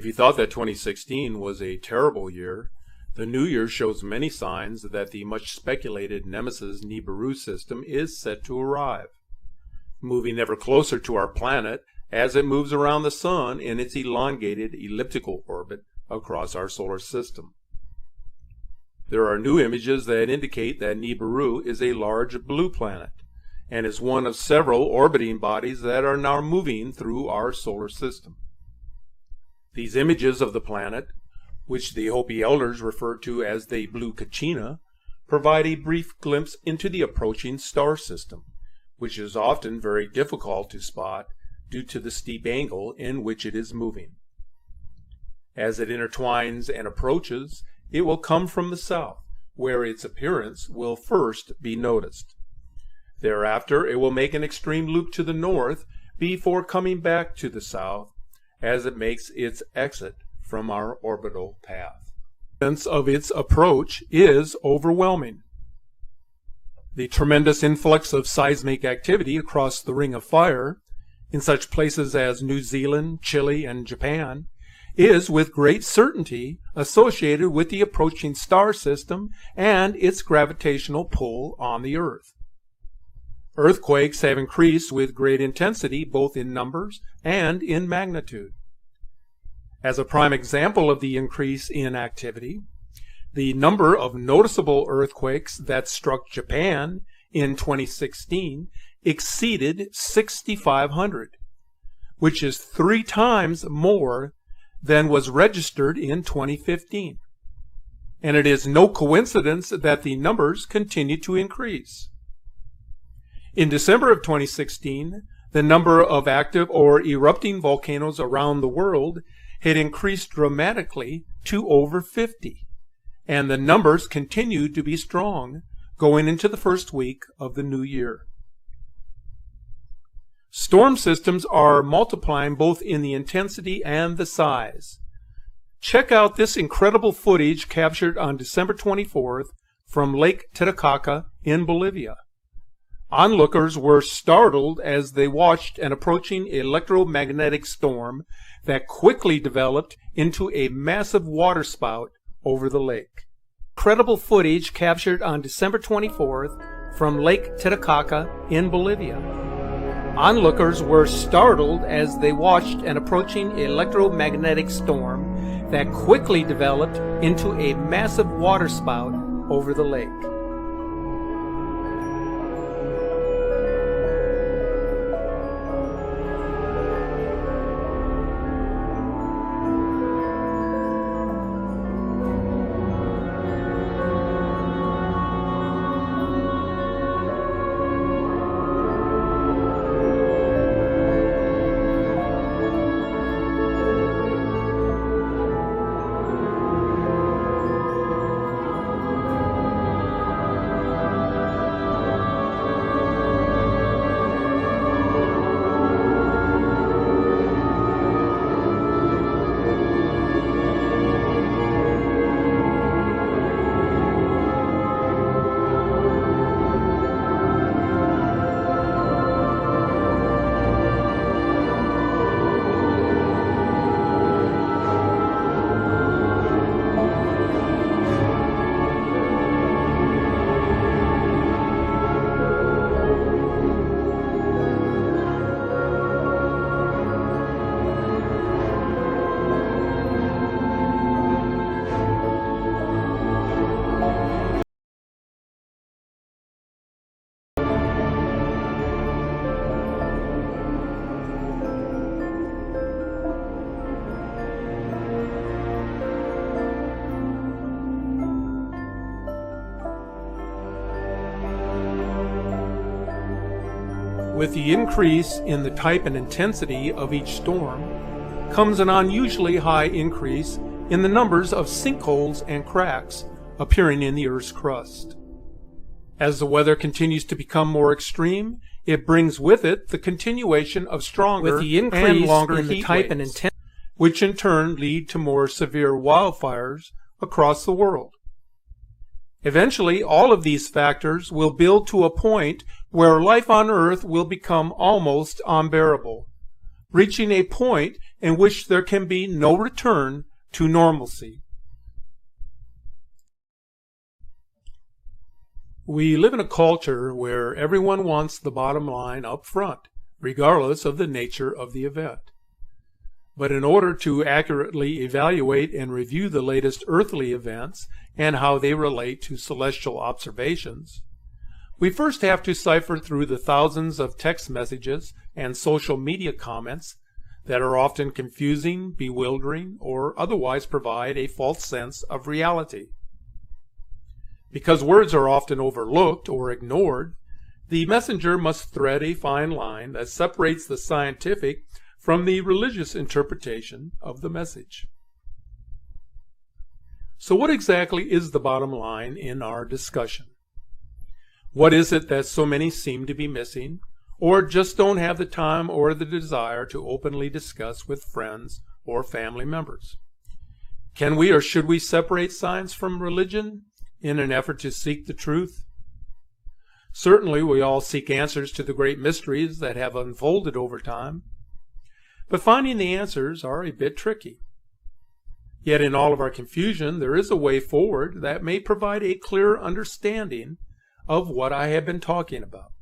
If you thought that 2016 was a terrible year, the new year shows many signs that the much speculated Nemesis Nibiru system is set to arrive, moving ever closer to our planet as it moves around the sun in its elongated elliptical orbit across our solar system. There are new images that indicate that Nibiru is a large blue planet and is one of several orbiting bodies that are now moving through our solar system. These images of the planet, which the Hopi elders refer to as the Blue Kachina, provide a brief glimpse into the approaching star system, which is often very difficult to spot due to the steep angle in which it is moving. As it intertwines and approaches, it will come from the south, where its appearance will first be noticed. Thereafter, it will make an extreme loop to the north before coming back to the south as it makes its exit from our orbital path. The sense of its approach is overwhelming. The tremendous influx of seismic activity across the Ring of Fire, in such places as New Zealand, Chile, and Japan, is with great certainty associated with the approaching star system and its gravitational pull on the Earth. Earthquakes have increased with great intensity both in numbers and in magnitude. As a prime example of the increase in activity, the number of noticeable earthquakes that struck Japan in 2016 exceeded 6,500, which is 3 times more than was registered in 2015. And it is no coincidence that the numbers continue to increase. In December of 2016, the number of active or erupting volcanoes around the world had increased dramatically to over 50, and the numbers continued to be strong going into the first week of the new year. Storm systems are multiplying both in the intensity and the size. Check out this incredible footage captured on December 24th from Lake Titicaca in Bolivia. Onlookers were startled as they watched an approaching electromagnetic storm that quickly developed into a massive waterspout over the lake. Incredible footage captured on December 24th from Lake Titicaca in Bolivia. Onlookers were startled as they watched an approaching electromagnetic storm that quickly developed into a massive waterspout over the lake. With the increase in the type and intensity of each storm comes an unusually high increase in the numbers of sinkholes and cracks appearing in the Earth's crust. As the weather continues to become more extreme, it brings with it the continuation of stronger and longer heat waves, which in turn lead to more severe wildfires across the world. Eventually, all of these factors will build to a point where life on Earth will become almost unbearable, reaching a point in which there can be no return to normalcy. We live in a culture where everyone wants the bottom line up front, regardless of the nature of the event. But in order to accurately evaluate and review the latest earthly events and how they relate to celestial observations, we first have to cipher through the thousands of text messages and social media comments that are often confusing, bewildering, or otherwise provide a false sense of reality. Because words are often overlooked or ignored, the messenger must thread a fine line that separates the scientific from the religious interpretation of the message. So what exactly is the bottom line in our discussion? What is it that so many seem to be missing, or just don't have the time or the desire to openly discuss with friends or family members? Can we or should we separate science from religion in an effort to seek the truth? Certainly, we all seek answers to the great mysteries that have unfolded over time, but finding the answers are a bit tricky. Yet in all of our confusion, there is a way forward that may provide a clear understanding of what I have been talking about.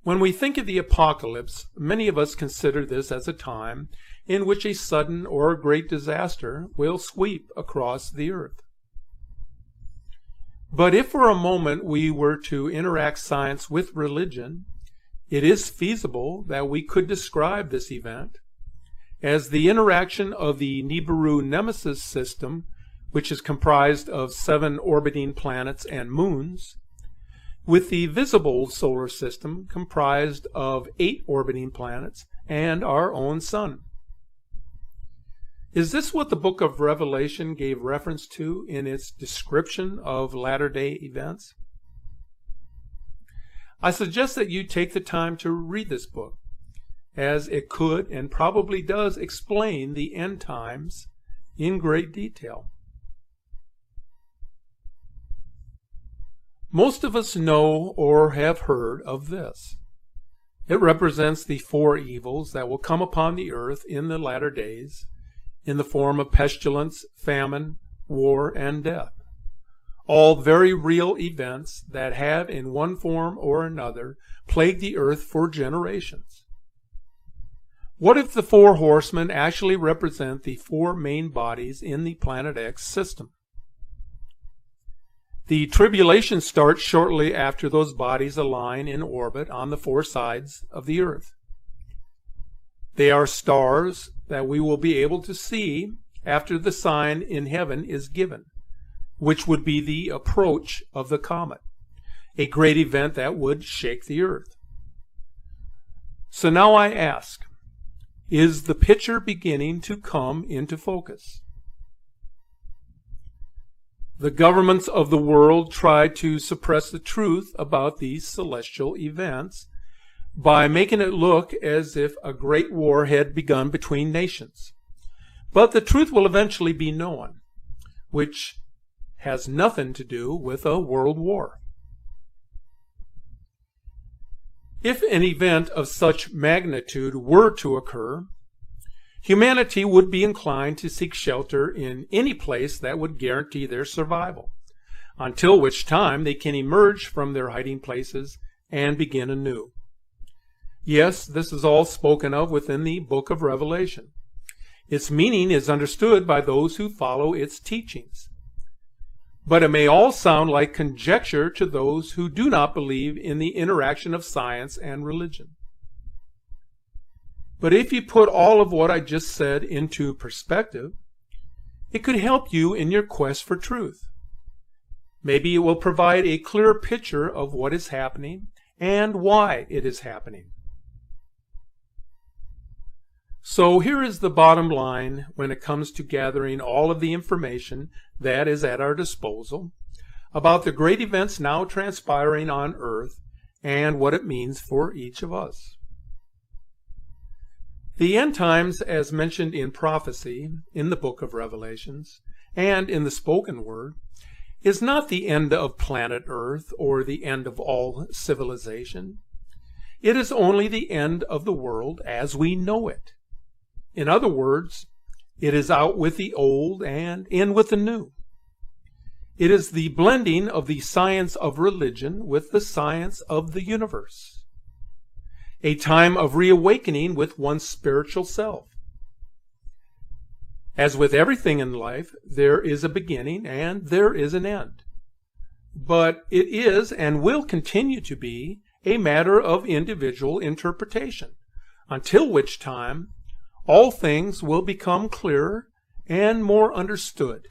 When we think of the apocalypse, many of us consider this as a time in which a sudden or great disaster will sweep across the earth. But if for a moment we were to interact science with religion, it is feasible that we could describe this event as the interaction of the Nibiru Nemesis system, which is comprised of 7 orbiting planets and moons, with the visible solar system comprised of 8 orbiting planets and our own sun. Is this what the book of Revelation gave reference to in its description of latter-day events? I suggest that you take the time to read this book, as it could and probably does explain the end times in great detail. Most of us know or have heard of this. It represents the 4 evils that will come upon the earth in the latter days, in the form of pestilence, famine, war, and death. All very real events that have in one form or another plagued the earth for generations. What if the 4 horsemen actually represent the 4 main bodies in the Planet X system? The tribulation starts shortly after those bodies align in orbit on the 4 sides of the earth. They are stars that we will be able to see after the sign in heaven is given, which would be the approach of the comet, a great event that would shake the earth. So now I ask, is the picture beginning to come into focus? The governments of the world try to suppress the truth about these celestial events by making it look as if a great war had begun between nations. But the truth will eventually be known, which has nothing to do with a world war. If an event of such magnitude were to occur, humanity would be inclined to seek shelter in any place that would guarantee their survival, until which time they can emerge from their hiding places and begin anew. Yes, this is all spoken of within the book of Revelation. Its meaning is understood by those who follow its teachings. But it may all sound like conjecture to those who do not believe in the interaction of science and religion. But if you put all of what I just said into perspective, it could help you in your quest for truth. Maybe it will provide a clear picture of what is happening and why it is happening. So here is the bottom line when it comes to gathering all of the information that is at our disposal about the great events now transpiring on Earth and what it means for each of us. The end times, as mentioned in prophecy, in the book of Revelations, and in the spoken word, is not the end of planet Earth or the end of all civilization. It is only the end of the world as we know it. In other words, it is out with the old and in with the new. It is the blending of the science of religion with the science of the universe. A time of reawakening with one's spiritual self. As with everything in life, there is a beginning and there is an end. But it is and will continue to be a matter of individual interpretation, until which time all things will become clearer and more understood.